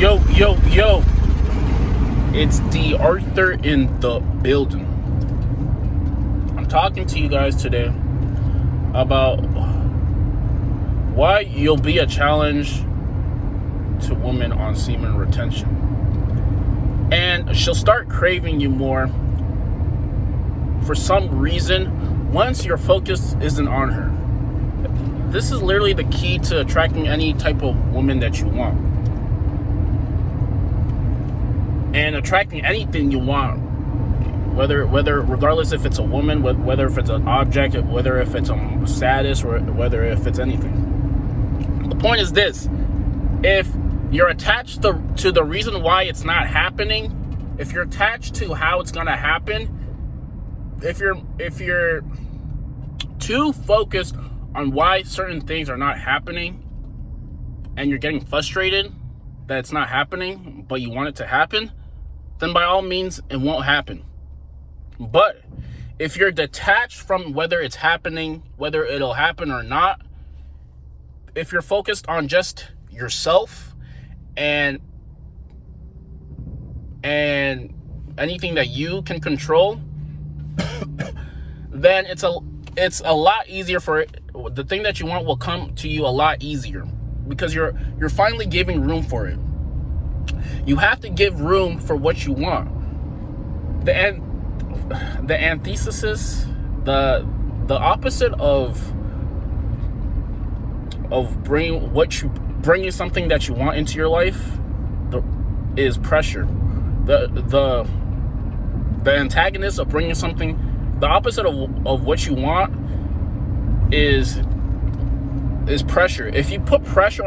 Yo, it's D.Arthur in the building. I'm talking to you guys today about why you'll be a challenge to women on semen retention. And she'll start craving you more for some reason once your focus isn't on her. This is literally the key to attracting any type of woman that you want. And attracting anything you want, whether regardless if it's a woman, whether if it's an object, whether if it's a status, or whether if it's anything. The point is this: if you're attached to the reason why it's not happening, if you're attached to how it's gonna happen, if you're too focused on why certain things are not happening, and you're getting frustrated that it's not happening, but you want it to happen, then by all means, it won't happen. But if you're detached from whether it's happening, whether it'll happen or not, if you're focused on just yourself and anything that you can control, then it's a lot easier for it. The thing that you want will come to you a lot easier because you're finally giving room for it. You have to give room for what you want. The antithesis, the opposite of bringing something that you want into your life is pressure. The antagonist of bringing something, the opposite of what you want is pressure. If you put pressure,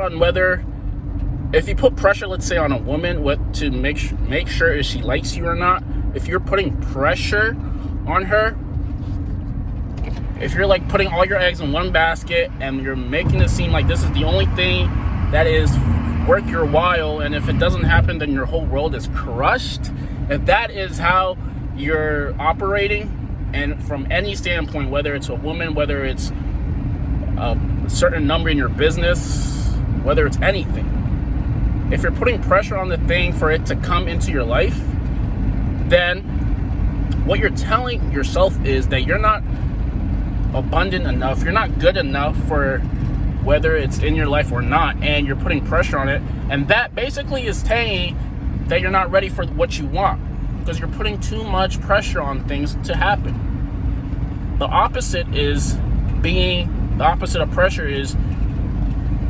let's say, on a woman to make sure if she likes you or not, if you're putting pressure on her, if you're like putting all your eggs in one basket and you're making it seem like this is the only thing that is worth your while, and if it doesn't happen, then your whole world is crushed. If that is how you're operating, and from any standpoint, whether it's a woman, whether it's a certain number in your business, whether it's anything, if you're putting pressure on the thing for it to come into your life, then what you're telling yourself is that you're not abundant enough, you're not good enough for whether it's in your life or not, and you're putting pressure on it. And that basically is saying that you're not ready for what you want because you're putting too much pressure on things to happen. The opposite of pressure is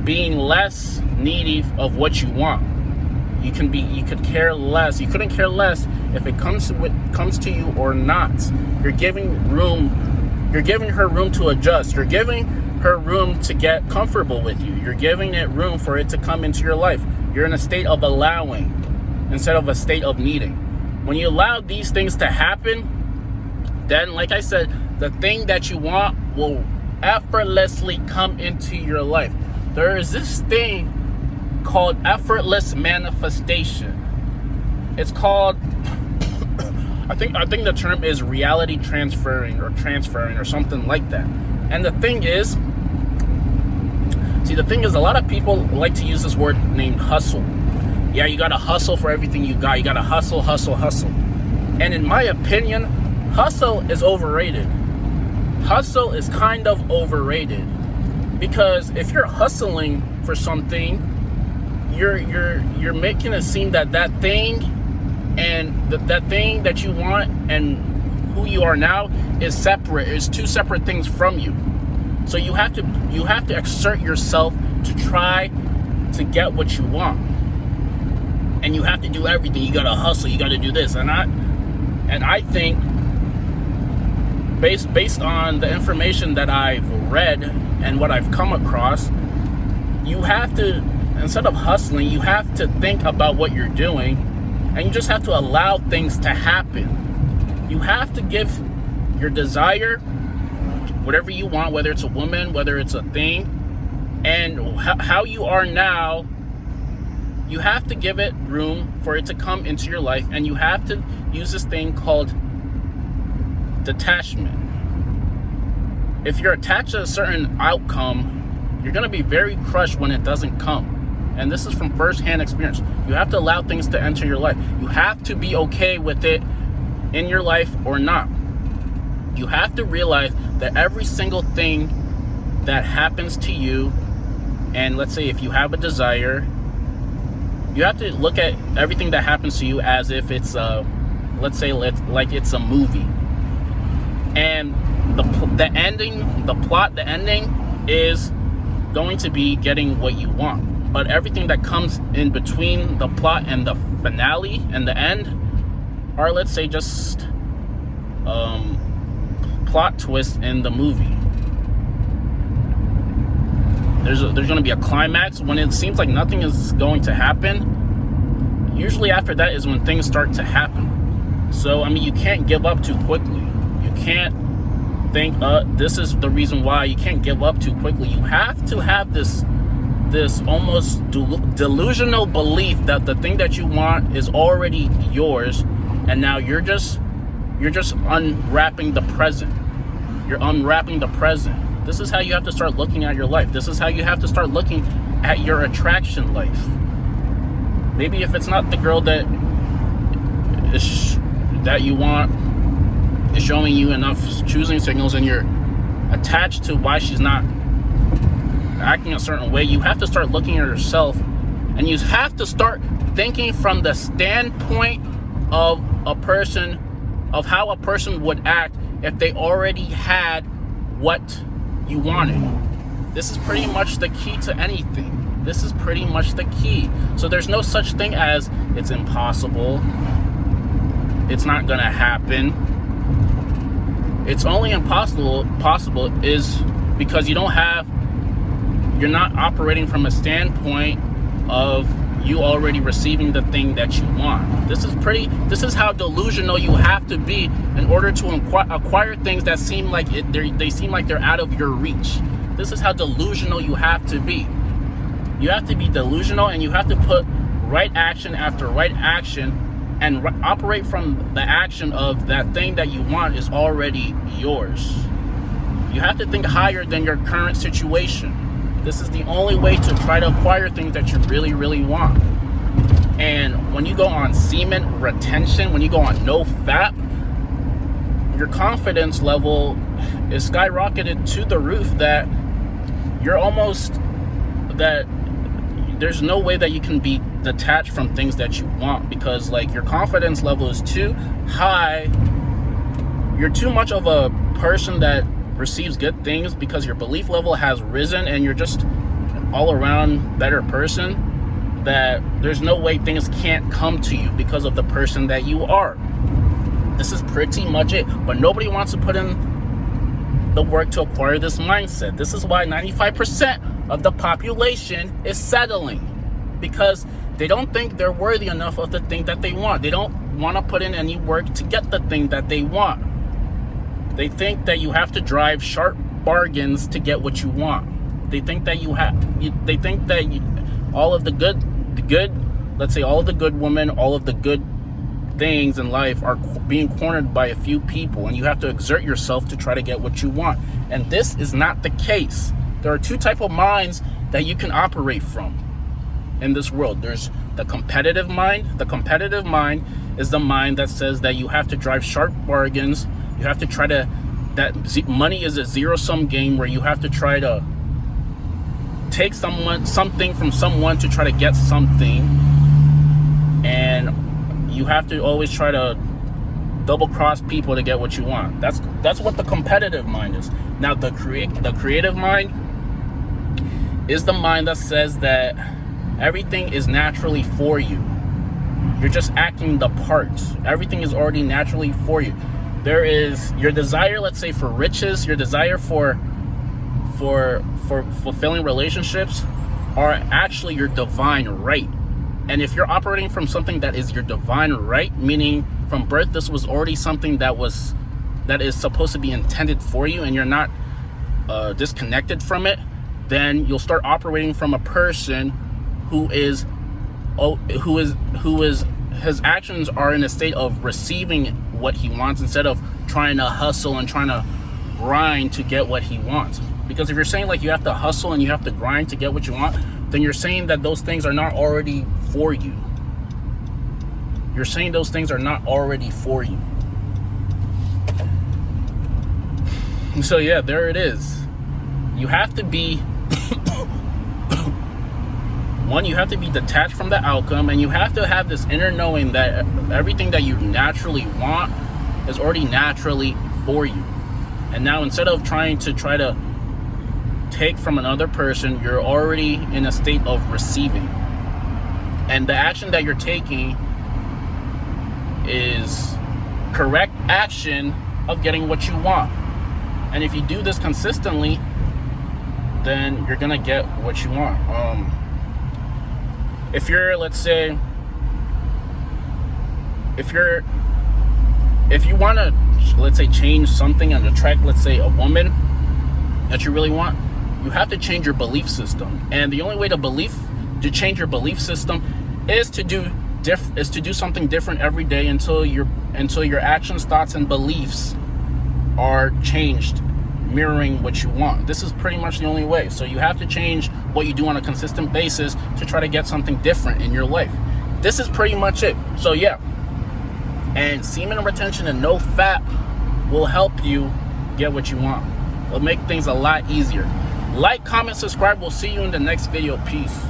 being less needy of what you want. You could care less. You couldn't care less if it comes to you or not. You're giving her room to adjust. You're giving her room to get comfortable with you. You're giving it room for it to come into your life. You're in a state of allowing instead of a state of needing. When you allow these things to happen, then, like I said, the thing that you want will effortlessly come into your life. There is this thing called effortless manifestation. It's called I think the term is reality transferring or something like that. And the thing is, a lot of people like to use this word named hustle. Yeah, you gotta hustle for everything you got. You gotta hustle. And in my opinion, hustle is overrated. Hustle is kind of overrated. Because if you're hustling for something, you're making it seem that thing and that thing that you want and who you are now is separate. It's two separate things from you. So you have to exert yourself to try to get what you want. And you have to do everything. You gotta hustle. You gotta do this. And I think based on the information that I've read and what I've come across, you have to, instead of hustling, you have to think about what you're doing, and you just have to allow things to happen. You have to give your desire, whatever you want, whether it's a woman, whether it's a thing, and how you are now, you have to give it room for it to come into your life, and you have to use this thing called detachment. If you're attached to a certain outcome, you're going to be very crushed when it doesn't come. And this is from first-hand experience. You have to allow things to enter your life. You have to be okay with it in your life or not. You have to realize that every single thing that happens to you, and let's say if you have a desire, you have to look at everything that happens to you as if it's like it's a movie. And the ending is going to be getting what you want. But everything that comes in between the plot and the finale and the end are, let's say, just plot twists in the movie. There's going to be a climax when it seems like nothing is going to happen. Usually after that is when things start to happen. So, I mean, you can't give up too quickly. You can't think, this is the reason why. You can't give up too quickly. You have to have this almost delusional belief that the thing that you want is already yours, and now you're just unwrapping the present. You're unwrapping the present. This is how you have to start looking at your life. This is how you have to start looking at your attraction life. Maybe if it's not the girl that you want is showing you enough choosing signals, and you're attached to why she's not acting a certain way, you have to start looking at yourself, and you have to start thinking from the standpoint of how a person would act if they already had what you wanted. This is pretty much the key to anything. This is pretty much the key. So there's no such thing as it's impossible, it's not gonna happen. It's only possible is because you're not operating from a standpoint of you already receiving the thing that you want. This is how delusional you have to be in order to acquire things that seem like they seem like they're out of your reach. This is how delusional you have to be. You have to be delusional, and you have to put right action after right action and operate from the action of that thing that you want is already yours. You have to think higher than your current situation. This is the only way to try to acquire things that you really, really want. And when you go on semen retention, when you go on no fap, your confidence level is skyrocketed to the roof that there's no way that you can be detached from things that you want, because like your confidence level is too high. You're too much of a person that receives good things because your belief level has risen, and you're just an all-around better person, that there's no way things can't come to you because of the person that you are. This is pretty much it. But nobody wants to put in the work to acquire this mindset. This is why 95% of the population is settling, because they don't think they're worthy enough of the thing that they want. They don't want to put in any work to get the thing that they want. They think that you have to drive sharp bargains to get what you want. They think that all of the good, let's say all of the good women, all of the good things in life are being cornered by a few people, and you have to exert yourself to try to get what you want. And this is not the case. There are two types of minds that you can operate from in this world. There's the competitive mind. The competitive mind is the mind that says that you have to drive sharp bargains. You have to try to, money is a zero-sum game where you have to try to take something from someone to try to get something, and you have to always try to double-cross people to get what you want. That's what the competitive mind is. Now, the creative mind is the mind that says that everything is naturally for you. You're just acting the part. Everything is already naturally for you. There is your desire, let's say, for riches, your desire for fulfilling relationships are actually your divine right. And if you're operating from something that is your divine right, meaning from birth this was already something that is supposed to be intended for you, and you're not disconnected from it, then you'll start operating from a person who is his actions are in a state of receiving what he wants, instead of trying to hustle and trying to grind to get what he wants. Because if you're saying like you have to hustle and you have to grind to get what you want, then you're saying that those things are not already for you. You're saying those things are not already for you. So yeah, there it is. You have to be one, you have to be detached from the outcome, and you have to have this inner knowing that everything that you naturally want is already naturally for you. And now, instead of trying to take from another person, you're already in a state of receiving. And the action that you're taking is correct action of getting what you want. And if you do this consistently, then you're gonna get what you want. If you're, let's say, if you want to, let's say, change something and attract, let's say, a woman that you really want, you have to change your belief system. And the only way to change your belief system is to do something different every day until your actions, thoughts, and beliefs are changed, mirroring what you want. This is pretty much the only way. So you have to change what you do on a consistent basis to try to get something different in your life. This is pretty much it. So yeah, and semen retention and no fat will help you get what you want. It'll make things a lot easier. Like, comment, subscribe. We'll see you in the next video. Peace.